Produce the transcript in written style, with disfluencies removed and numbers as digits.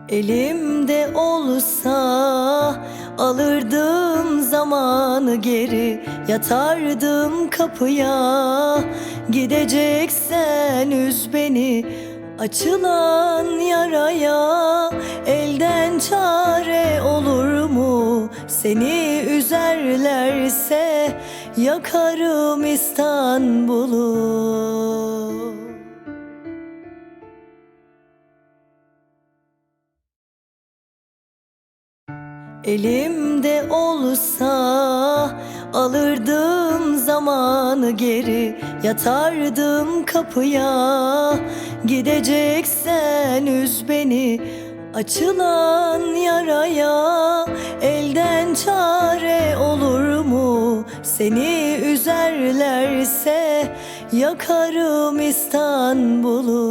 Elimde olsa alırdım zamanı geri, yatardım kapıya. Gideceksen üz beni açılan yaraya. Elden çare olur mu? Seni üzerlerse yakarım İstanbul'u. Elimde olsa alırdım zamanı geri, yatardım kapıya. Gideceksen üz beni açılan yaraya. Elden çare olur mu? Seni üzerlerse yakarım İstanbul'u.